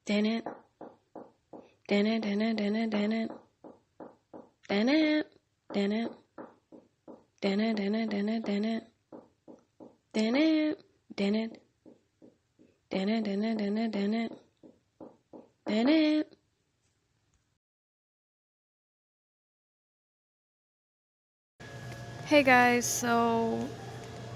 Dun it. Dun it, dun it, dun it, dun it. Dun it. Dun it. Dun it, dun it, dun it, dun it. Dun it. Dun it. Dun it, dun it, dun it, dun it. Dun it. Hey guys, so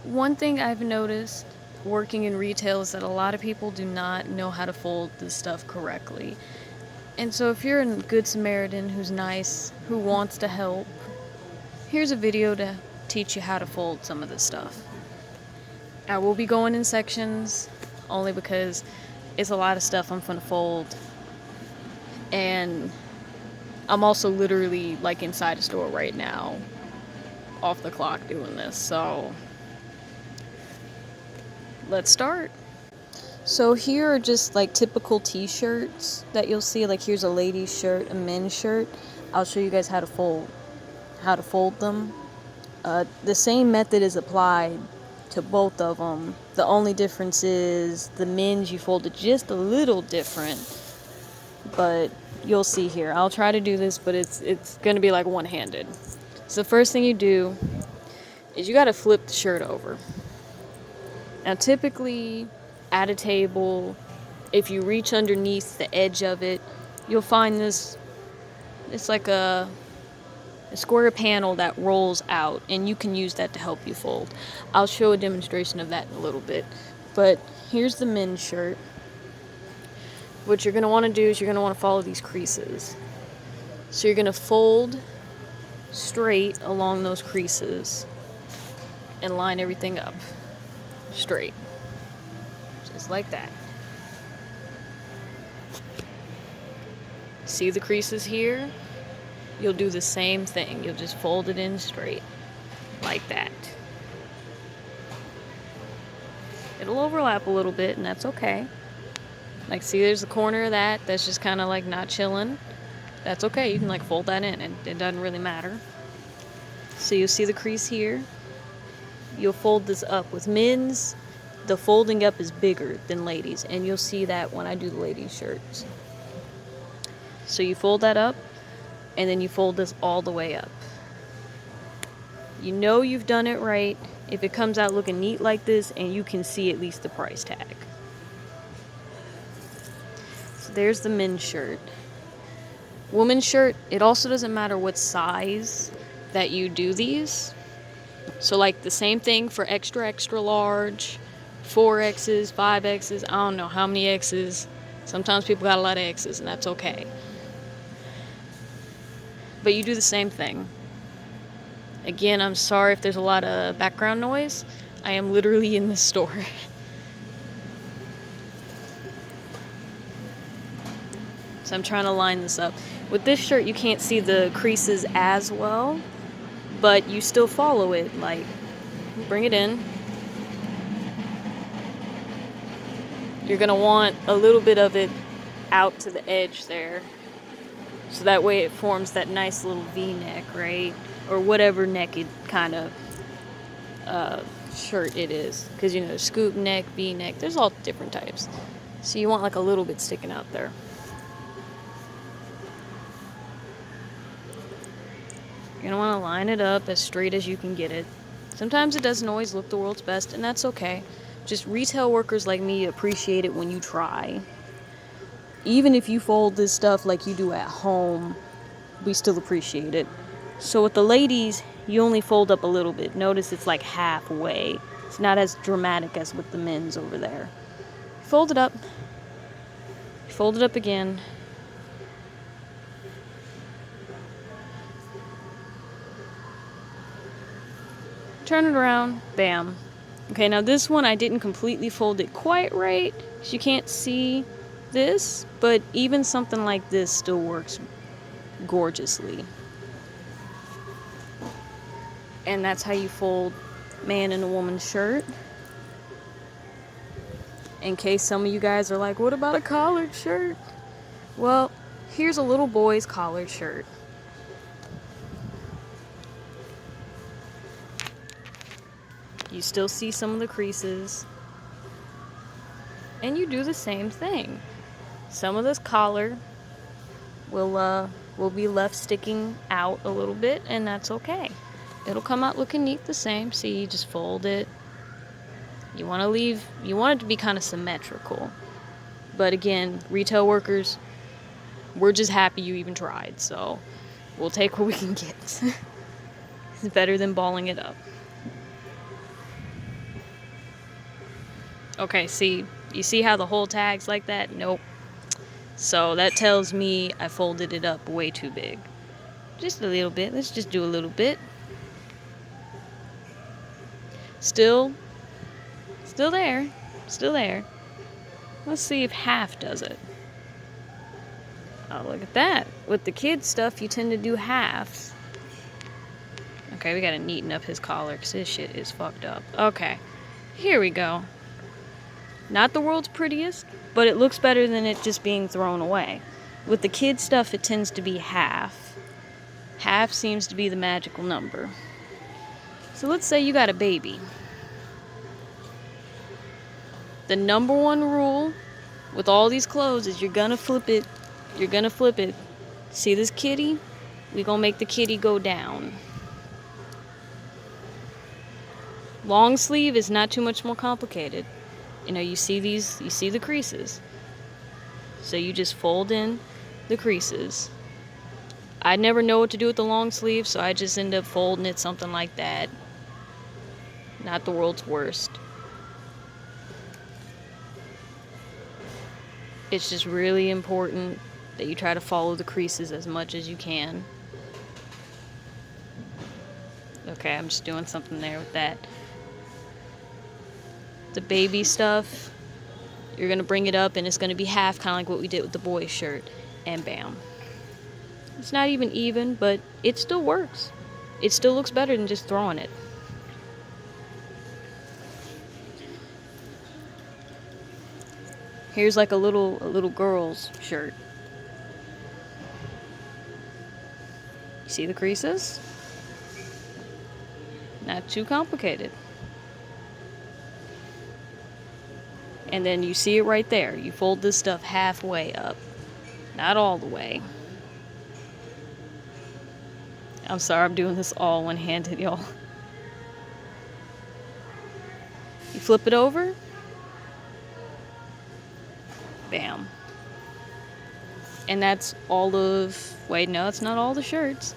one thing I've noticed working in retail is that a lot of people do not know how to fold this stuff correctly. And so if you're a good Samaritan who's nice, who wants to help, here's a video to teach you how to fold some of this stuff. I will be going in sections only because it's a lot of stuff I'm gonna fold. And I'm also literally like inside a store right now, off the clock doing this, so let's start. So here are just like typical t-shirts that you'll see. Like here's a lady's shirt, a men's shirt. I'll show you guys how to fold them. The same method is applied to both of them. The only difference is the men's you fold it just a little different, but you'll see here. I'll try to do this, but it's gonna be like one-handed. So the first thing you do is you gotta flip the shirt over. Now typically at a table, if you reach underneath the edge of it, you'll find this, it's like a square panel that rolls out, and you can use that to help you fold. I'll show a demonstration of that in a little bit. But here's the men's shirt. What you're gonna wanna do is you're gonna wanna follow these creases. So you're gonna fold straight along those creases and line everything up straight. Just like that. See the creases here? You'll do the same thing. You'll just fold it in straight, like that. It'll overlap a little bit, and that's okay. Like, see, there's the corner of that's just kind of like not chilling. That's okay. You can like fold that in, and it doesn't really matter. So you'll see the crease here. You'll fold this up. With men's, the folding up is bigger than ladies, and you'll see that when I do the ladies' shirts. So you fold that up, and then you fold this all the way up. You know you've done it right if it comes out looking neat like this and you can see at least the price tag. So there's the men's shirt. Women's shirt, it also doesn't matter what size that you do these. So like the same thing for extra, extra large, 4X's, 5X's, I don't know how many X's. Sometimes people got a lot of X's, and that's okay. But you do the same thing. Again, I'm sorry if there's a lot of background noise. I am literally in the store. So I'm trying to line this up. With this shirt, you can't see the creases as well, but you still follow it. Like, bring it in. You're gonna want a little bit of it out to the edge there. So that way it forms that nice little V-neck, right? Or whatever neck it kind of shirt it is. Because, you know, scoop neck, V-neck, there's all different types. So you want like a little bit sticking out there. You're gonna want to line it up as straight as you can get it. Sometimes it doesn't always look the world's best, and that's okay. Just retail workers like me appreciate it when you try. Even if you fold this stuff like you do at home, we still appreciate it. So with the ladies, you only fold up a little bit. Notice it's like halfway. It's not as dramatic as with the men's over there. Fold it up. Fold it up again. Turn it around. Bam. Okay, now this one I didn't completely fold it quite right, so you can't see this, but even something like this still works gorgeously. And that's how you fold man and a woman's shirt. In case some of you guys are like, what about a collared shirt? Well, here's a little boy's collared shirt. You still see some of the creases. And you do the same thing. Some of this collar will be left sticking out a little bit, and that's okay. It'll come out looking neat the same. See, you just fold it. You want it to be kind of symmetrical. But again, retail workers, we're just happy you even tried, so we'll take what we can get. It's better than balling it up. Okay, you see how the whole tag's like that? Nope. So that tells me I folded it up way too big. Just a little bit. Let's just do a little bit. Still there. Still there. Let's see if half does it. Oh, look at that. With the kids stuff, you tend to do halves. Okay, we gotta neaten up his collar because his shit is fucked up. Okay, here we go. Not the world's prettiest, but it looks better than it just being thrown away. With the kids stuff, it tends to be half. Half seems to be the magical number. So let's say you got a baby. The number one rule with all these clothes is you're gonna flip it. You're gonna flip it. See this kitty? We're gonna make the kitty go down. Long sleeve is not too much more complicated. You see the creases. So you just fold in the creases. I never know what to do with the long sleeve, so I just end up folding it something like that. Not the world's worst. It's just really important that you try to follow the creases as much as you can. Okay, I'm just doing something there with that. The baby stuff, you're going to bring it up and it's going to be half, kind of like what we did with the boy's shirt. And bam. It's not even, but it still works. It still looks better than just throwing it. Here's like a little girl's shirt. You see the creases? Not too complicated. And then you see it right there. You fold this stuff halfway up. Not all the way. I'm sorry, I'm doing this all one-handed, y'all. You flip it over. Bam. And that's all of... Wait, no, it's not all the shirts.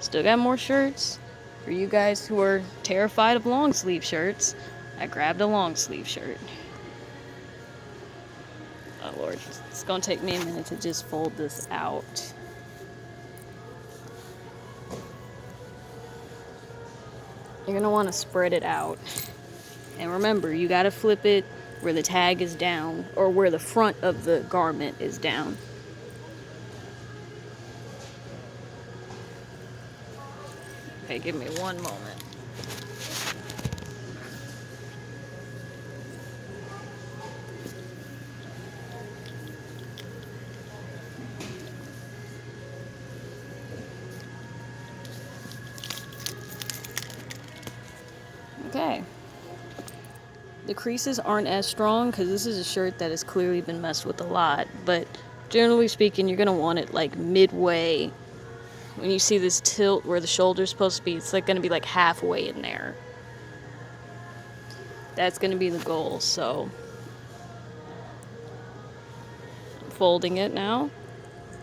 Still got more shirts. For you guys who are terrified of long sleeve shirts, I grabbed a long sleeve shirt. Oh Lord, it's gonna take me a minute to just fold this out. You're gonna want to spread it out. And remember, you gotta flip it where the tag is down, or where the front of the garment is down. Okay, give me one moment. Okay. The creases aren't as strong because this is a shirt that has clearly been messed with a lot, but generally speaking, you're going to want it like midway. When you see this tilt where the shoulder's supposed to be, it's like going to be like halfway in there. That's going to be the goal, so I'm folding it now.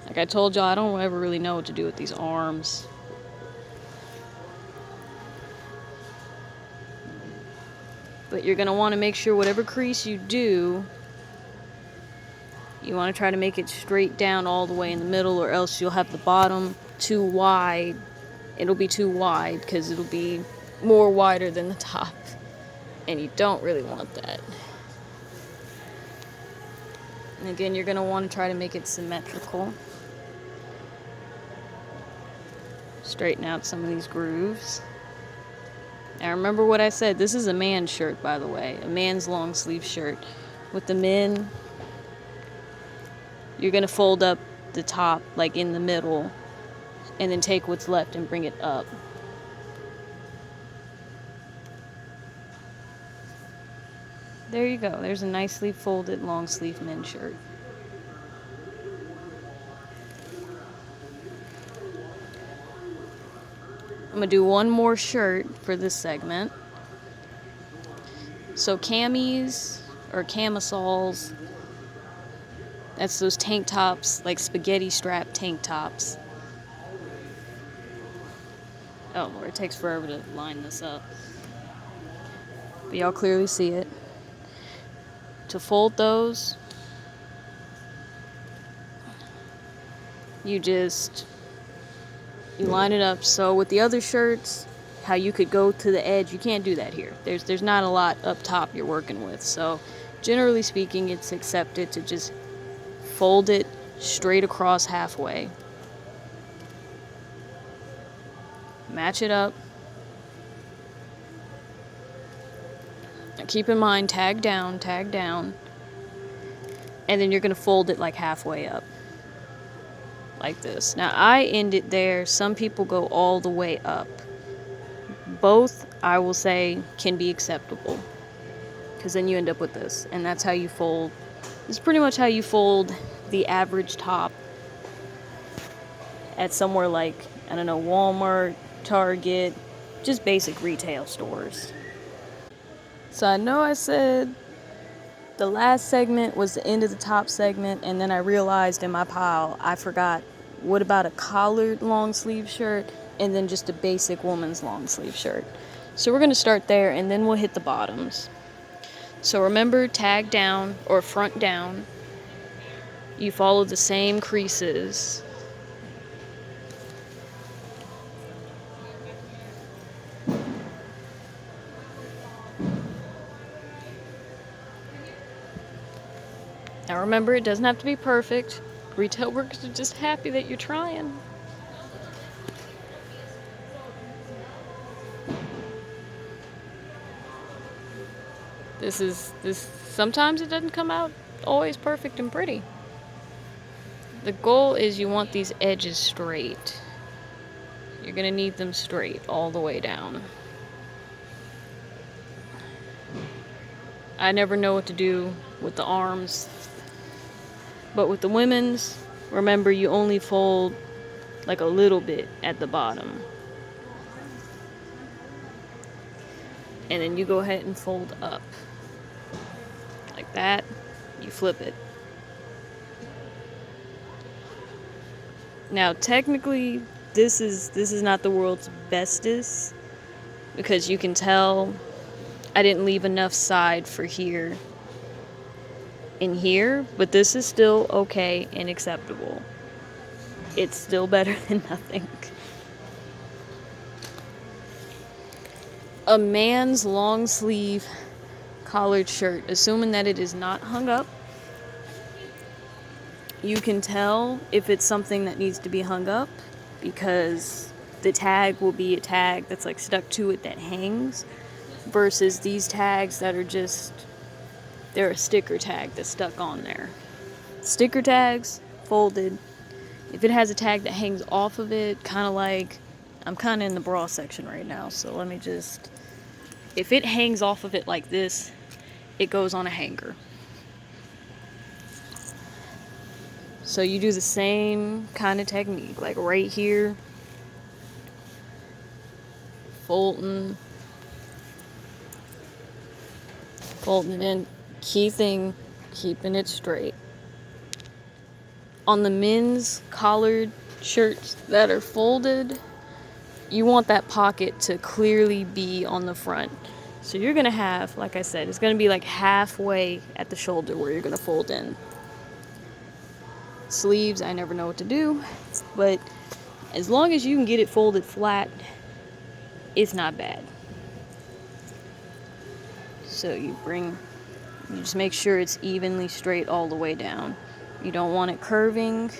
Like I told y'all, I don't ever really know what to do with these arms. But you're going to want to make sure whatever crease you do, you want to try to make it straight down all the way in the middle, or else you'll have the bottom too wide. It'll be too wide because it'll be more wider than the top. And you don't really want that. And again, you're going to want to try to make it symmetrical. Straighten out some of these grooves. Now remember what I said, this is a man's shirt, by the way. A man's long sleeve shirt. With the men, you're going to fold up the top, like in the middle, and then take what's left and bring it up. There you go. There's a nicely folded long sleeve men's shirt. I'm gonna do one more shirt for this segment. So camis or camisoles, that's those tank tops, like spaghetti strap tank tops. Oh Lord, it takes forever to line this up. But y'all clearly see it. To fold those, you line it up. So with the other shirts, how you could go to the edge, you can't do that here. There's not a lot up top you're working with. So generally speaking, it's accepted to just fold it straight across halfway. Match it up. Now keep in mind, tag down. And then you're going to fold it like halfway up. Like this. Now I end it there. Some people go all the way up. Both, I will say, can be acceptable. Because then you end up with this. And that's how you fold. This is pretty much how you fold the average top at somewhere like, I don't know, Walmart, Target, just basic retail stores. So I know I said the last segment was the end of the top segment, and then I realized in my pile I forgot, what about a collared long sleeve shirt and then just a basic woman's long sleeve shirt. So we're going to start there and then we'll hit the bottoms. So remember, tag down or front down. You follow the same creases. Now remember, it doesn't have to be perfect. Retail workers are just happy that you're trying. Sometimes it doesn't come out always perfect and pretty. The goal is you want these edges straight. You're gonna need them straight all the way down. I never know what to do with the arms. But with the women's, remember, you only fold like a little bit at the bottom. And then you go ahead and fold up. Like that. You flip it. Now, technically, this is not the world's bestest, because you can tell I didn't leave enough side for here and here, but this is still okay and acceptable. It's still better than nothing. A man's long sleeve collared shirt, assuming that it is not hung up, you can tell if it's something that needs to be hung up, because the tag will be a tag that's like stuck to it that hangs, versus these tags that are just, they're a sticker tag that's stuck on there. Sticker tags, folded. If it has a tag that hangs off of it, kind of like, I'm kind of in the bra section right now, so let me just, if it hangs off of it like this, it goes on a hanger. So you do the same kind of technique, like right here, folding in, keeping it straight. On the men's collared shirts that are folded, you want that pocket to clearly be on the front. So you're gonna have, like I said, it's gonna be like halfway at the shoulder where you're gonna fold in. Sleeves, I never know what to do, but as long as you can get it folded flat, it's not bad. So you just make sure it's evenly straight all the way down. You don't want it curving.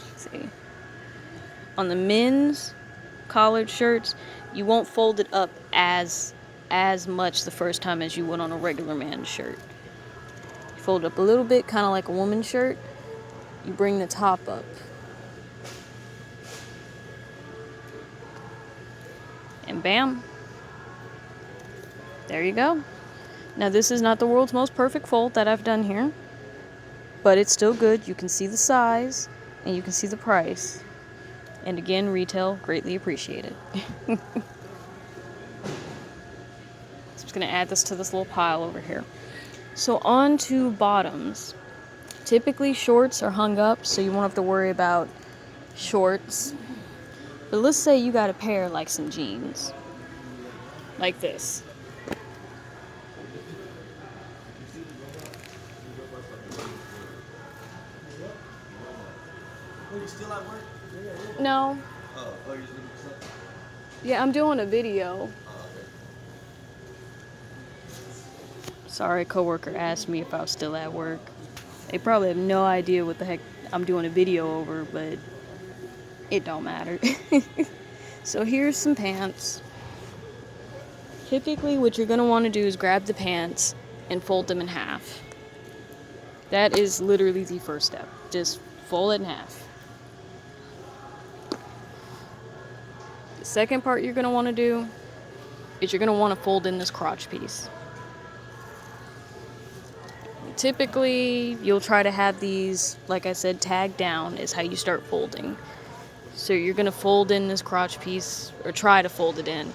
Let's see. On the men's collared shirts, you won't fold it up as much the first time as you would on a regular man's shirt. You fold it up a little bit, kind of like a woman's shirt. You bring the top up. And bam. There you go. Now this is not the world's most perfect fold that I've done here, but it's still good. You can see the size and you can see the price. And again, retail, greatly appreciated. So I'm just going to add this to this little pile over here. So on to bottoms. Typically shorts are hung up, so you won't have to worry about shorts. But let's say you got a pair like some jeans. Like this. You still at work? No. Oh, you're just looking for something? Yeah, I'm doing a video. Oh, okay. Sorry, a coworker asked me if I was still at work. They probably have no idea what the heck I'm doing a video over, but it don't matter. So here's some pants. Typically what you're going to want to do is grab the pants and fold them in half. That is literally the first step. Just fold it in half. The second part you're going to want to do is you're going to want to fold in this crotch piece. Typically, you'll try to have these, like I said, tagged down is how you start folding. So you're going to fold in this crotch piece, or try to fold it in.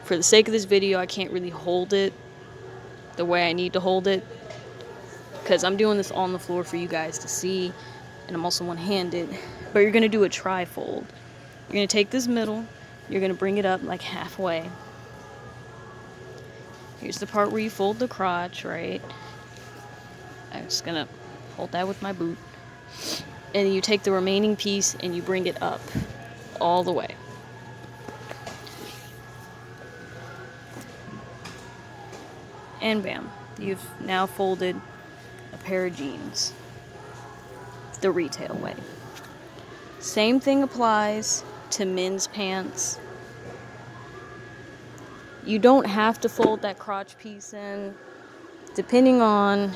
For the sake of this video, I can't really hold it the way I need to hold it, because I'm doing this on the floor for you guys to see, and I'm also one-handed. But you're going to do a tri-fold. You're going to take this middle, you're going to bring it up like halfway. Here's the part where you fold the crotch, right? I'm just going to hold that with my boot. And then you take the remaining piece and you bring it up all the way. And bam, you've now folded a pair of jeans the retail way. Same thing applies to men's pants. You don't have to fold that crotch piece in. Depending on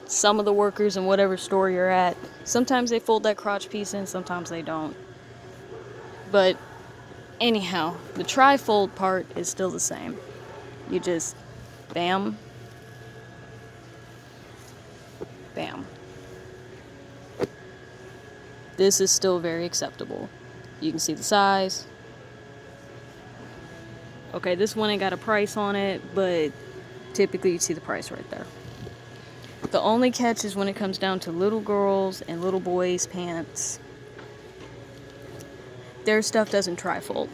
some of the workers in whatever store you're at, sometimes they fold that crotch piece in, sometimes they don't. But anyhow, the tri-fold part is still the same. You just bam, bam. This is still very acceptable. You can see the size. Okay, this one ain't got a price on it, but typically you see the price right there. The only catch is when it comes down to little girls and little boys' pants. Their stuff doesn't tri-fold.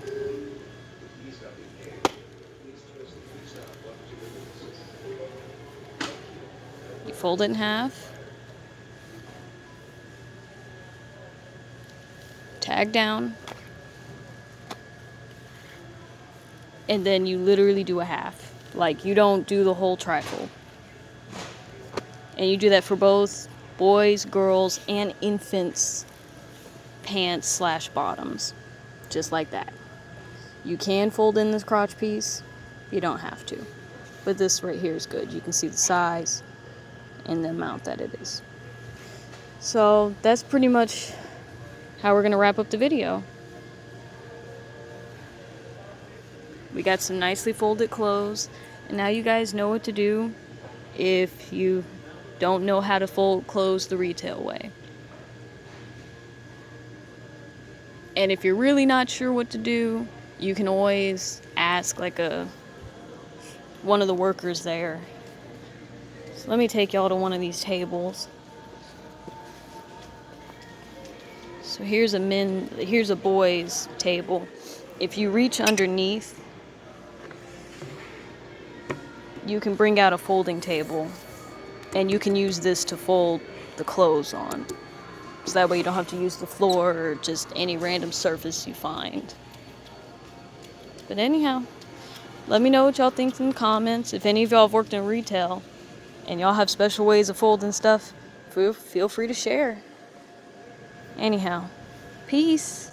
You fold it in half. Tag down. And then you literally do a half. Like, you don't do the whole tri-fold. And you do that for both boys, girls, and infants' pants / bottoms. Just like that. You can fold in this crotch piece. You don't have to. But this right here is good. You can see the size and the amount that it is. So that's pretty much how we're going to wrap up the video. We got some nicely folded clothes. And now you guys know what to do if you don't know how to fold clothes the retail way. And if you're really not sure what to do, you can always ask like one of the workers there. So let me take y'all to one of these tables. So here's a boys table. If you reach underneath, you can bring out a folding table, and you can use this to fold the clothes on. So that way you don't have to use the floor or just any random surface you find. But anyhow, let me know what y'all think in the comments. If any of y'all have worked in retail and y'all have special ways of folding stuff, feel free to share. Anyhow, peace.